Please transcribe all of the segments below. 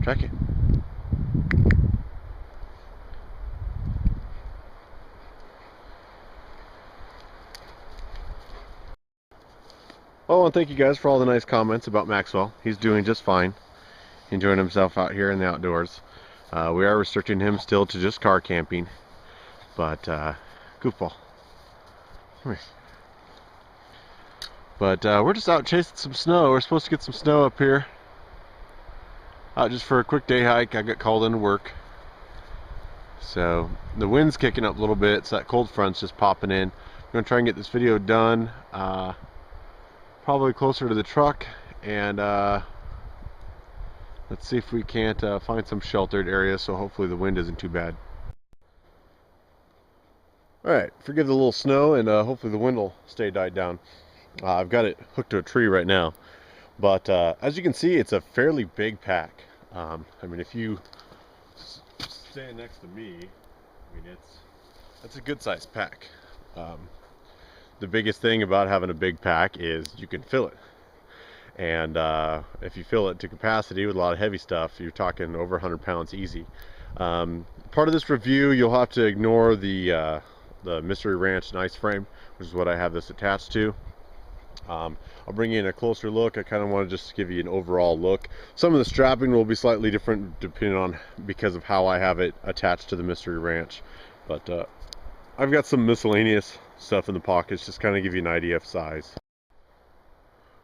Track it. Oh, and thank you guys for all the nice comments about Maxwell. He's doing just fine. Enjoying himself out here in the outdoors. We are restricting him still to just car camping. But, goofball. Come here. But we're just out chasing some snow. We're supposed to get some snow up here. Out just for a quick day hike. I got called into work. So the wind's kicking up a little bit, so that cold front's just popping in. I'm going to try and get this video done probably closer to the truck, and let's see if we can't find some sheltered area so hopefully the wind isn't too bad. Alright, forgive the little snow, and hopefully the wind will stay died down. I've got it hooked to a tree right now, but as you can see, it's a fairly big pack. I mean, if you stand next to me, I mean, that's a good sized pack. The biggest thing about having a big pack is you can fill it, and if you fill it to capacity with a lot of heavy stuff, you're talking over 100 pounds easy. Part of this review, you'll have to ignore the Mystery Ranch nice frame, which is what I have this attached to. I'll bring you in a closer look. I kind of want to just give you an overall look. Some of the strapping will be slightly different depending on because of how I have it attached to the Mystery Ranch, but I've got some miscellaneous stuff in the pockets, just kind of give you an idea of size.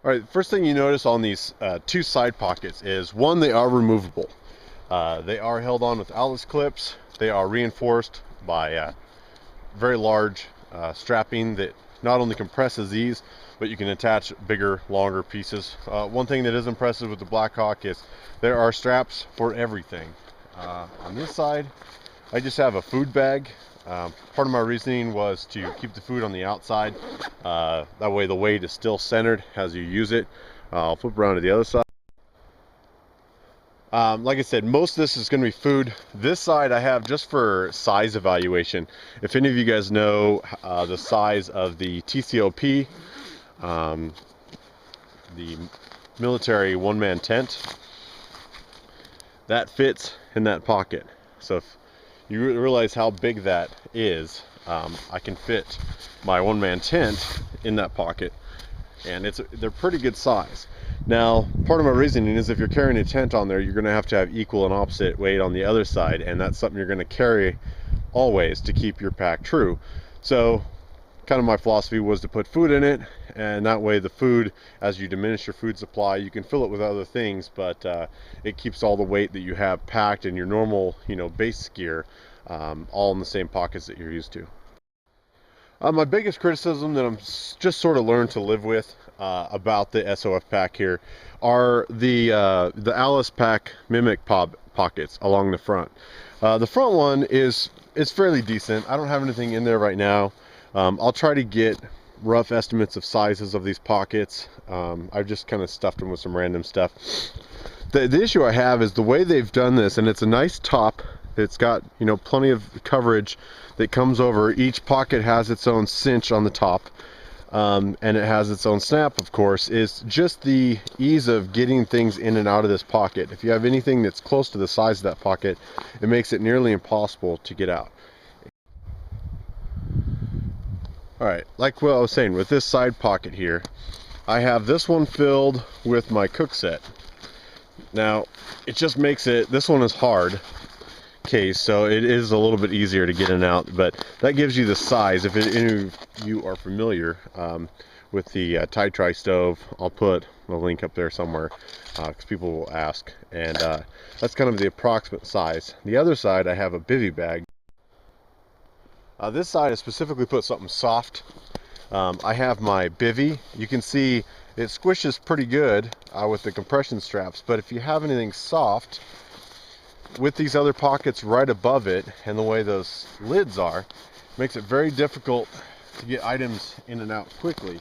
Alright, first thing you notice on these two side pockets is, one, they are removable. They are held on with Alice clips. They are reinforced by very large strapping that not only compresses these, but you can attach bigger, longer pieces. One thing that is impressive with the Blackhawk is there are straps for everything. On this side, I just have a food bag. Part of my reasoning was to keep the food on the outside. That way the weight is still centered as you use it. I'll flip around to the other side. Like I said, most of this is going to be food. This side I have just for size evaluation. If any of you guys know the size of the TCOP, the military one-man tent, that fits in that pocket. So if you realize how big that is, I can fit my one-man tent in that pocket, and they're pretty good size. Now, part of my reasoning is if you're carrying a tent on there, you're going to have equal and opposite weight on the other side, and that's something you're going to carry always to keep your pack true. So kind of my philosophy was to put food in it, and that way the food, as you diminish your food supply, you can fill it with other things, but it keeps all the weight that you have packed in your normal, base gear, all in the same pockets that you're used to. My biggest criticism that I'm just sort of learned to live with about the SOF pack here are the Alice pack mimic pockets along the front. The front one is fairly decent. I don't have anything in there right now. I'll try to get rough estimates of sizes of these pockets. I've just kind of stuffed them with some random stuff. The issue I have is the way they've done this, and it's a nice top. It's got plenty of coverage that comes over. Each pocket has its own cinch on the top, and it has its own snap, of course. Is just the ease of getting things in and out of this pocket. If you have anything that's close to the size of that pocket, it makes it nearly impossible to get out. Alright, like what I was saying, with this side pocket here, I have this one filled with my cook set. Now, it just makes it, this one is hard case, so it is a little bit easier to get in and out, but that gives you the size. If any of you are familiar with the Tri stove, I'll put a link up there somewhere because people will ask, and that's kind of the approximate size. The other side, I have a bivy bag. This side I specifically put something soft. I have my bivy. You can see it squishes pretty good with the compression straps, but if you have anything soft, with these other pockets right above it and the way those lids are, makes it very difficult to get items in and out quickly.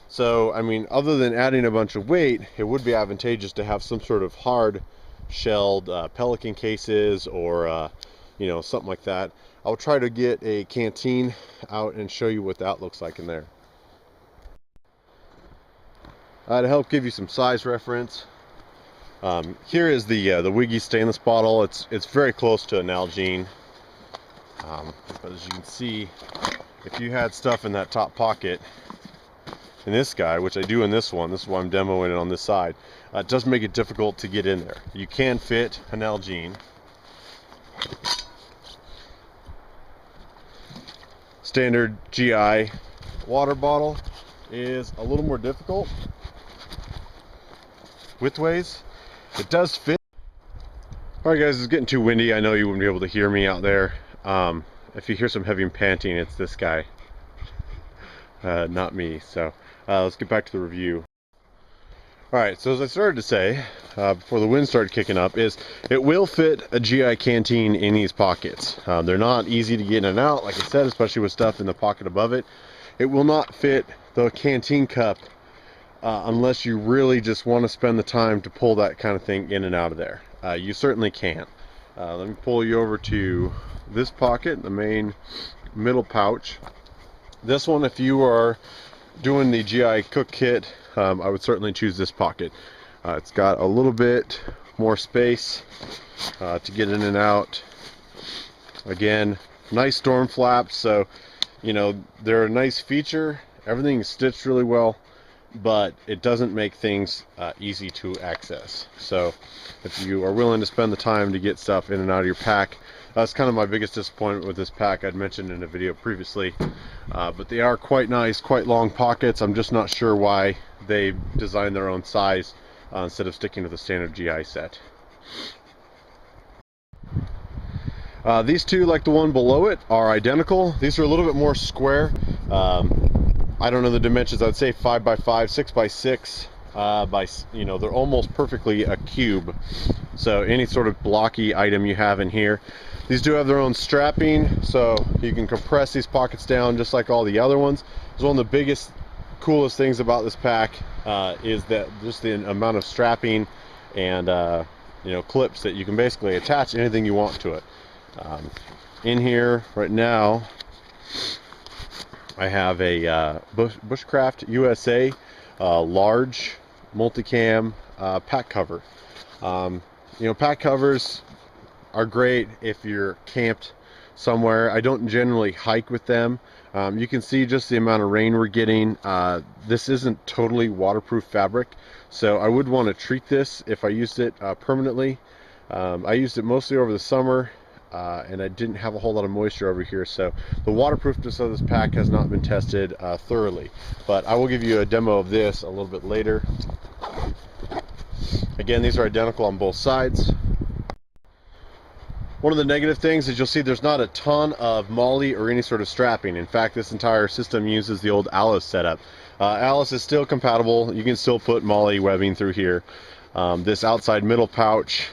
So, I mean, other than adding a bunch of weight, it would be advantageous to have some sort of hard shelled pelican cases or something like that. I'll try to get a canteen out and show you what that looks like in there. To help give you some size reference, Here is the Wiggy stainless bottle. It's very close to an Nalgene, but as you can see, if you had stuff in that top pocket in this guy, which I do in this one, this is why I'm demoing it on this side, it does make it difficult to get in there. You can fit an Nalgene. Standard GI water bottle is a little more difficult widthways. It does fit. Alright guys, it's getting too windy. I know you wouldn't be able to hear me out there. If you hear some heavy panting, it's this guy, not me. So let's get back to the review. Alright, so as I started to say before the wind started kicking up, is it will fit a GI canteen in these pockets. They're not easy to get in and out, like I said, especially with stuff in the pocket above it. It will not fit the canteen cup unless you really just want to spend the time to pull that kind of thing in and out of there. You certainly can. Let me pull you over to this pocket, the main middle pouch. This one, if you are doing the GI cook kit, I would certainly choose this pocket. It's got a little bit more space to get in and out. Again, nice storm flaps, so you know they're a nice feature. Everything's stitched really well, but it doesn't make things easy to access. So if you are willing to spend the time to get stuff in and out of your pack, that's kind of my biggest disappointment with this pack. I'd mentioned in a video previously, but they are quite nice, quite long pockets. I'm just not sure why they designed their own size instead of sticking to the standard GI set. These two, like the one below it, are identical. These are a little bit more square. I don't know the dimensions. I'd say 5x5, 6x6. You know, they're almost perfectly a cube. So any sort of blocky item you have in here. These do have their own strapping, so you can compress these pockets down just like all the other ones. It's one of the biggest, coolest things about this pack is that just the amount of strapping and you know, clips that you can basically attach anything you want to it. In here right now, I have a Bushcraft USA large multicam pack cover. You know, pack covers are great if you're camped somewhere. I don't generally hike with them. You can see just the amount of rain we're getting. This isn't totally waterproof fabric, so I would want to treat this if I used it permanently. I used it mostly over the summer, and I didn't have a whole lot of moisture over here, so the waterproofness of this pack has not been tested thoroughly. But I will give you a demo of this a little bit later. Again, these are identical on both sides. One of the negative things is you'll see there's not a ton of MOLLE or any sort of strapping. In fact, this entire system uses the old Alice setup. Alice is still compatible. You can still put MOLLE webbing through here. This outside middle pouch,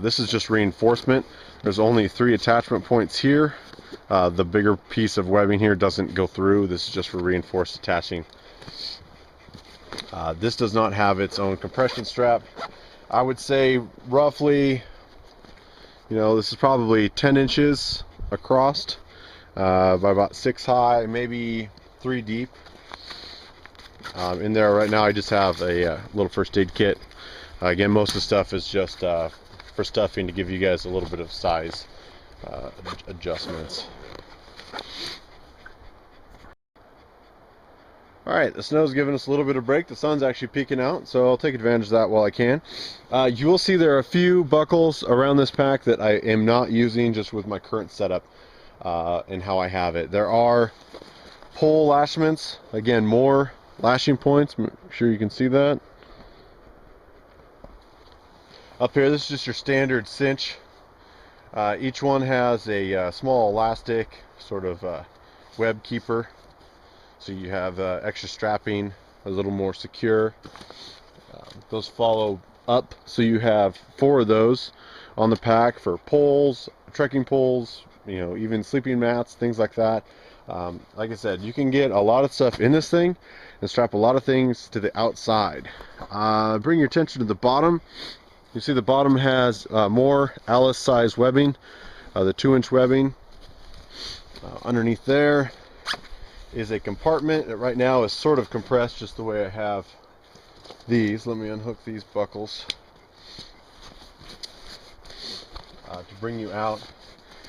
this is just reinforcement. There's only 3 attachment points here. The bigger piece of webbing here doesn't go through. This is just for reinforced attaching. This does not have its own compression strap. I would say roughly, you know, this is probably 10 inches across by about 6 high, maybe 3 deep. In there right now I just have a little first aid kit. Again, most of the stuff is just for stuffing to give you guys a little bit of size adjustments. Alright, the snow's giving us a little bit of break. The sun's actually peeking out, so I'll take advantage of that while I can. You will see there are a few buckles around this pack that I am not using just with my current setup and how I have it. There are pole lashments, again, more lashing points. I'm sure you can see that. Up here, this is just your standard cinch. Each one has a small elastic, sort of web keeper. So you have extra strapping, a little more secure. Those follow up, so you have 4 of those on the pack for poles, trekking poles, you know, even sleeping mats, things like that. Like I said, you can get a lot of stuff in this thing and strap a lot of things to the outside. Bring your attention to the bottom. You see the bottom has more Alice size webbing, the 2-inch webbing. Underneath there is a compartment that right now is sort of compressed just the way I have these. Let me unhook these buckles. to bring you out.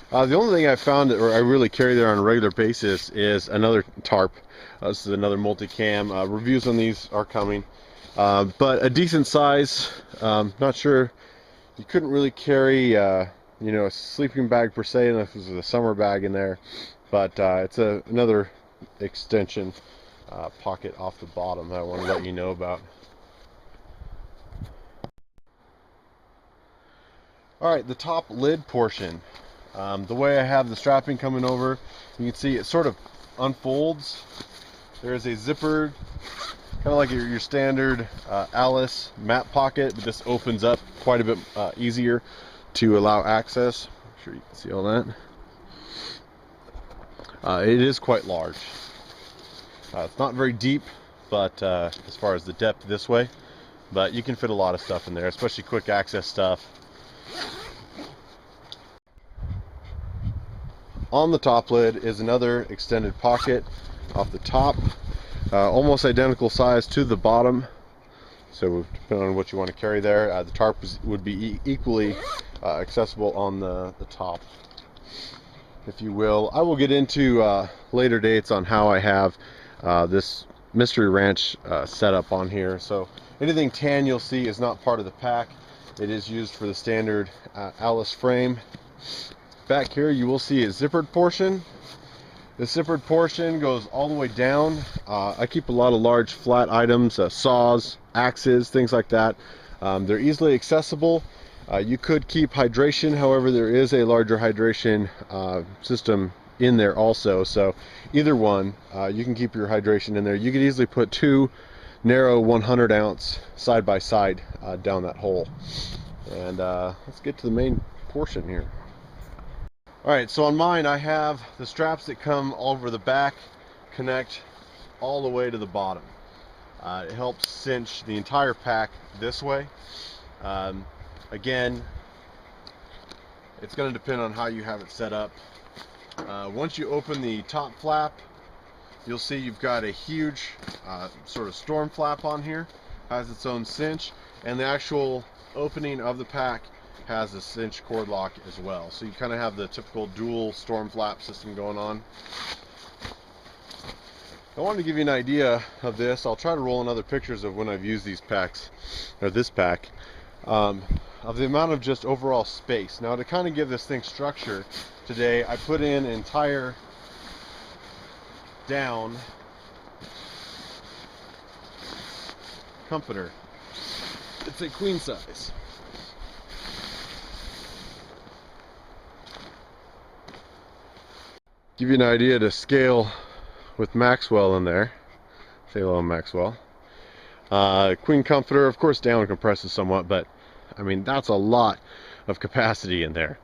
The only thing I found or I really carry there on a regular basis is another tarp. This is another multicam. Reviews on these are coming, but a decent size. Not sure, you couldn't really carry a sleeping bag per se unless it was a summer bag in there, but it's another extension pocket off the bottom that I want to let you know about. Alright, the top lid portion. The way I have the strapping coming over, you can see it sort of unfolds. There is a zipper, kind of like your standard Alice map pocket, but this opens up quite a bit easier to allow access. I'm sure you can see all that. It is quite large. It's not very deep, but as far as the depth this way, but you can fit a lot of stuff in there, especially quick access stuff. On the top lid is another extended pocket off the top, almost identical size to the bottom, so depending on what you want to carry there. The tarp would be equally accessible on the top, if you will. I will get into later dates on how I have this Mystery Ranch set up on here. So anything tan you'll see is not part of the pack. It is used for the standard Alice frame. Back here you will see a zippered portion. The zippered portion goes all the way down. I keep a lot of large flat items, saws, axes, things like that. They're easily accessible. You could keep hydration, however there is a larger hydration system in there also, so either one, you can keep your hydration in there. You could easily put two narrow 100 ounce side by side down that hole. And let's get to the main portion here. Alright, so on mine I have the straps that come over the back, connect all the way to the bottom. It helps cinch the entire pack this way. Again, it's going to depend on how you have it set up. Once you open the top flap, you'll see you've got a huge sort of storm flap on here. Has its own cinch, and the actual opening of the pack has a cinch cord lock as well. So you kind of have the typical dual storm flap system going on. I wanted to give you an idea of this. I'll try to roll in other pictures of when I've used these packs, or this pack, of the amount of just overall space. Now to kind of give this thing structure, today I put in an entire down comforter. It's a queen size. Give you an idea to scale with Maxwell in there. Say hello, Maxwell. Queen comforter, of course, down compresses somewhat, but I mean that's a lot of capacity in there.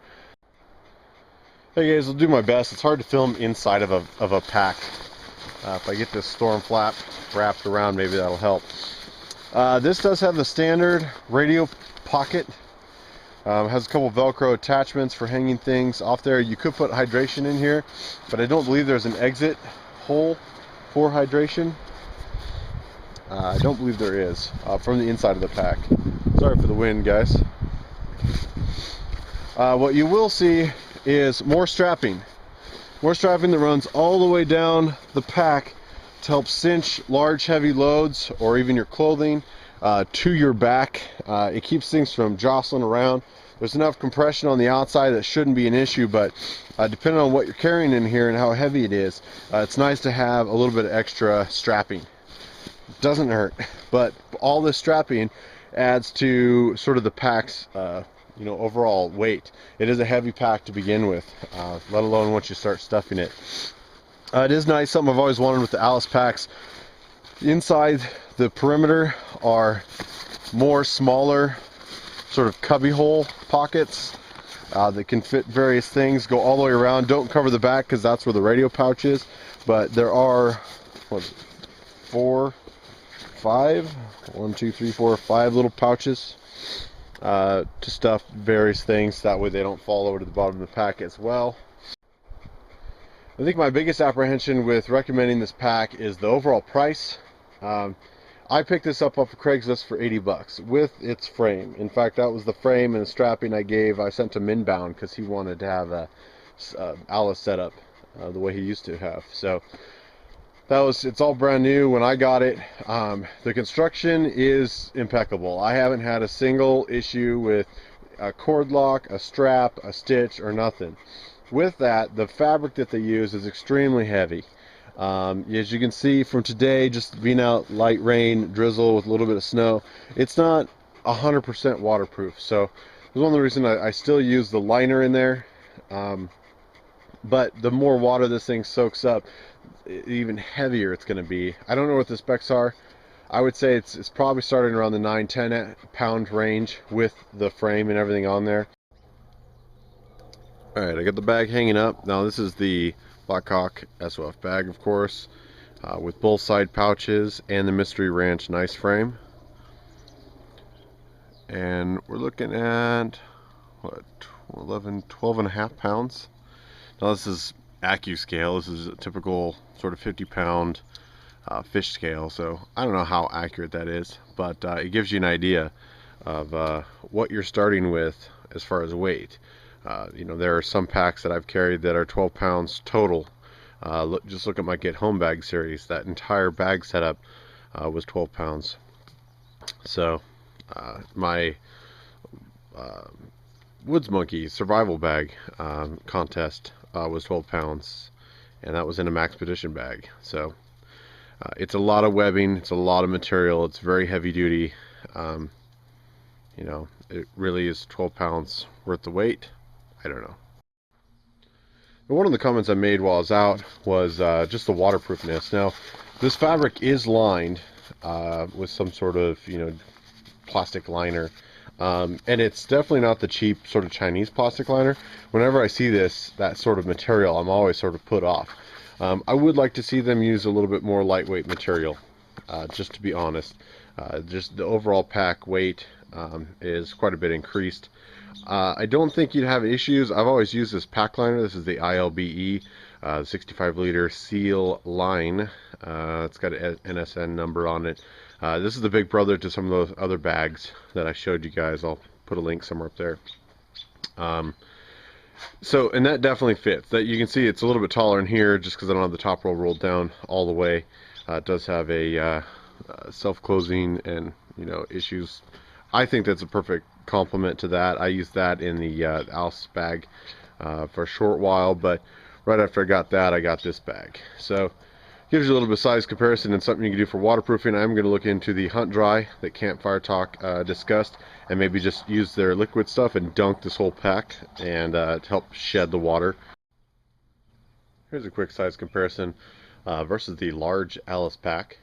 Hey guys, I'll do my best. It's hard to film inside of a pack. If I get this storm flap wrapped around, maybe that'll help. This does have the standard radio pocket. Has a couple Velcro attachments for hanging things off there. You could put hydration in here, but I don't believe there's an exit hole for hydration. I don't believe there is from the inside of the pack. Sorry for the wind, guys. What you will see is more strapping. More strapping that runs all the way down the pack to help cinch large heavy loads or even your clothing to your back. It keeps things from jostling around. There's enough compression on the outside that shouldn't be an issue, but depending on what you're carrying in here and how heavy it is, it's nice to have a little bit of extra strapping. It doesn't hurt, but all this strapping adds to sort of the pack's overall weight. It is a heavy pack to begin with, let alone once you start stuffing it. It is nice, something I've always wanted with the Alice packs. Inside the perimeter are more smaller sort of cubby hole pockets that can fit various things, go all the way around. Don't cover the back because that's where the radio pouch is, but there are five little pouches to stuff various things. That way they don't fall over to the bottom of the pack as well. I think my biggest apprehension with recommending this pack is the overall price. I picked this up off of Craigslist for 80 bucks with its frame. In fact, that was the frame and the strapping I sent him inbound because he wanted to have a Alice setup the way he used to have. So it's all brand new when I got it. The construction is impeccable. I haven't had a single issue with a cord lock, a strap, a stitch, or nothing. With that, the fabric that they use is extremely heavy. As you can see from today, just being out, light rain, drizzle with a little bit of snow, it's not 100% waterproof. So that's one of the reasons I still use the liner in there. But the more water this thing soaks up, even heavier it's going to be. I don't know what the specs are. I would say it's probably starting around the 9-10 pound range with the frame and everything on there. Alright, I got the bag hanging up. Now this is the Blackhawk SOF bag, of course, with both side pouches and the Mystery Ranch nice frame. And we're looking at, what, 12 and a half pounds. Now this is AccuScale. This is a typical sort of 50-pound fish scale, so I don't know how accurate that is, but it gives you an idea of what you're starting with as far as weight. You know, there are some packs that I've carried that are 12 pounds total. Just look at my Get Home bag series. That entire bag setup was 12 pounds. So my Woods Monkey survival bag contest was 12 pounds, and that was in a Maxpedition bag. So it's a lot of webbing, it's a lot of material, it's very heavy duty. You know, it really is 12 pounds worth of weight. I don't know. One of the comments I made while I was out was just the waterproofness. Now, this fabric is lined with some sort of, you know, plastic liner. And it's definitely not the cheap sort of Chinese plastic liner. Whenever I see that sort of material, I'm always sort of put off. I would like to see them use a little bit more lightweight material, just to be honest. Just the overall pack weight is quite a bit increased. I don't think you'd have issues. I've always used this pack liner. This is the ILBE 65 liter seal line. It's got an NSN number on it. This is the big brother to some of those other bags that I showed you guys. I'll put a link somewhere up there. So, and that definitely fits. That you can see it's a little bit taller in here just because I don't have the top roll rolled down all the way. It does have a self-closing and, you know, issues. I think that's a perfect complement to that. I used that in the Alice bag for a short while, but right after I got that, I got this bag. So gives you a little bit of size comparison and something you can do for waterproofing. I'm going to look into the Hunt Dry that Campfire Talk discussed, and maybe just use their liquid stuff and dunk this whole pack and to help shed the water. Here's a quick size comparison versus the large Alice pack.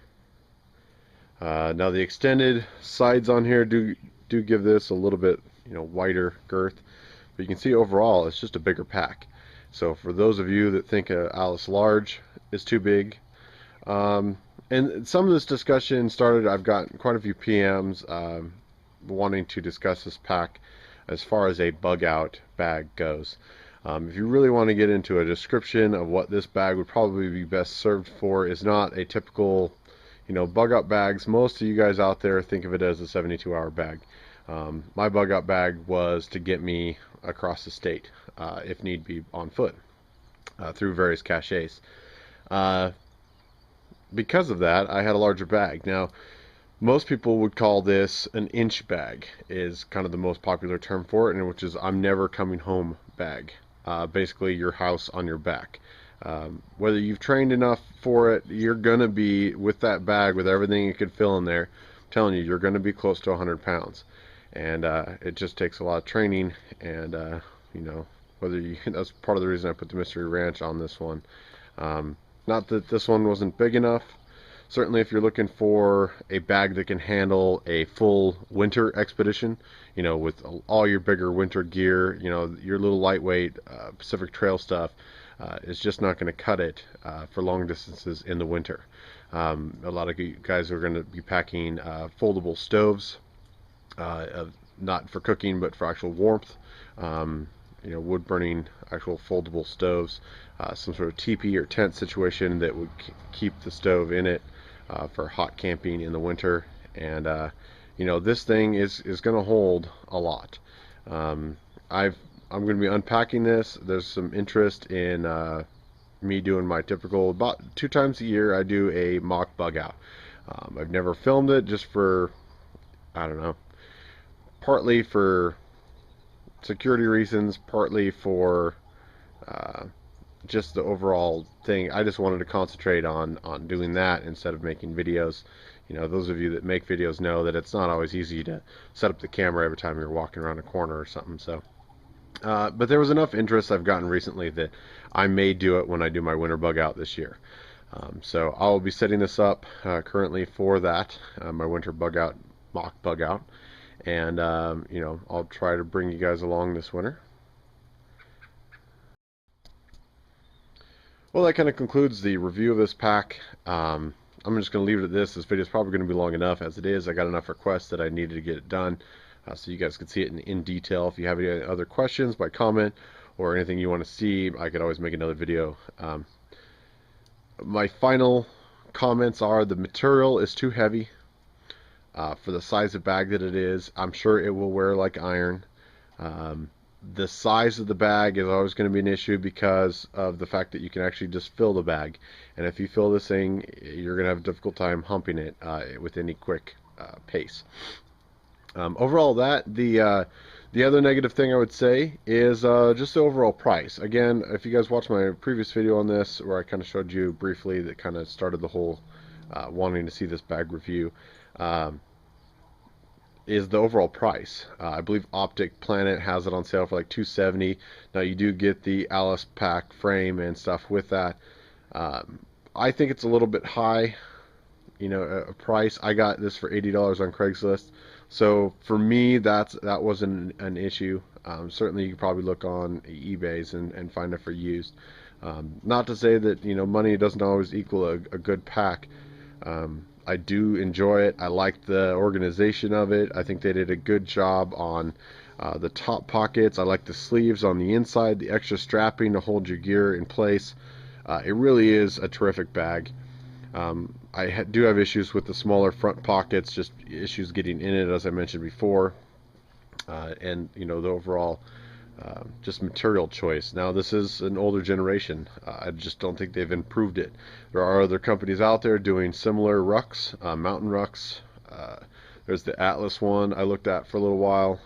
Now the extended sides on here do give this a little bit, you know, wider girth, but you can see overall it's just a bigger pack. So for those of you that think Alice large is too big, and some of this discussion started, I've gotten quite a few PMs wanting to discuss this pack as far as a Bugout bag goes. If you really want to get into a description of what this bag would probably be best served for, is not a typical, you know, Bugout bags. Most of you guys out there think of it as a 72-hour bag. My Bugout bag was to get me across the state, if need be, on foot, through various caches. Because of that, I had a larger bag. Now, most people would call this an inch bag, is kind of the most popular term for it, and which is I'm never coming home bag. Basically, your house on your back. Whether you've trained enough for it, you're going to be, with that bag, with everything you could fill in there, I'm telling you, you're going to be close to 100 pounds. And it just takes a lot of training, and you know, that's part of the reason I put the Mystery Ranch on this one. Not that this one wasn't big enough. Certainly if you're looking for a bag that can handle a full winter expedition, you know, with all your bigger winter gear, you know, your little lightweight Pacific Trail stuff, is just not going to cut it for long distances in the winter. A lot of you guys are going to be packing foldable stoves, not for cooking but for actual warmth. You know, wood burning actual foldable stoves, some sort of teepee or tent situation that would keep the stove in it for hot camping in the winter. And you know, this thing is going to hold a lot. Um, I'm going to be unpacking this. There's some interest in me doing my typical, about 2 times a year I do a mock bug out. I've never filmed it, just for, I don't know, partly for security reasons, partly for uh, just the overall thing. I just wanted to concentrate on doing that instead of making videos. You know, those of you that make videos know that it's not always easy to set up the camera every time you're walking around a corner or something. So but there was enough interest I've gotten recently that I may do it when I do my winter bug out this year. So I'll be setting this up currently for that, my winter bug out, mock bug out. And you know, I'll try to bring you guys along this winter. Well, that kind of concludes the review of this pack. I'm just going to leave it at this. This video is probably going to be long enough as it is. I got enough requests that I needed to get it done, so you guys could see it in detail. If you have any other questions, by comment, or anything you want to see, I could always make another video. My final comments are: the material is too heavy for the size of bag that it is. I'm sure it will wear like iron. The size of the bag is always going to be an issue because of the fact that you can actually just fill the bag, and if you fill this thing, you're going to have a difficult time humping it with any quick pace. Overall, the other negative thing I would say is just the overall price. Again, if you guys watched my previous video on this, where I kind of showed you briefly, that kind of started the whole wanting to see this bag review, is the overall price. I believe Optic Planet has it on sale for like $270. Now you do get the Alice pack frame and stuff with that. I think it's a little bit high, you know, a price. I got this for $80 on Craigslist. So for me, that wasn't an issue. Certainly you could probably look on eBay's and find it for used. Not to say that, you know, money doesn't always equal a good pack. I do enjoy it. I like the organization of it. I think they did a good job on the top pockets. I like the sleeves on the inside, the extra strapping to hold your gear in place. It really is a terrific bag. I do have issues with the smaller front pockets, just issues getting in it, as I mentioned before, and you know, the overall just material choice. Now, this is an older generation. I just don't think they've improved it. There are other companies out there doing similar rucks, mountain rucks. There's the Atlas one I looked at for a little while.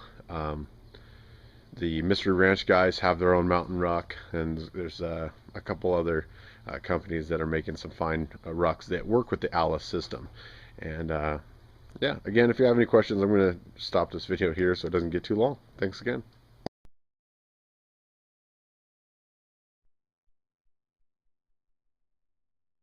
The Mystery Ranch guys have their own mountain ruck, and there's a couple other companies that are making some fine rucks that work with the Alice system. And yeah, again, if you have any questions, I'm going to stop this video here so it doesn't get too long. Thanks again.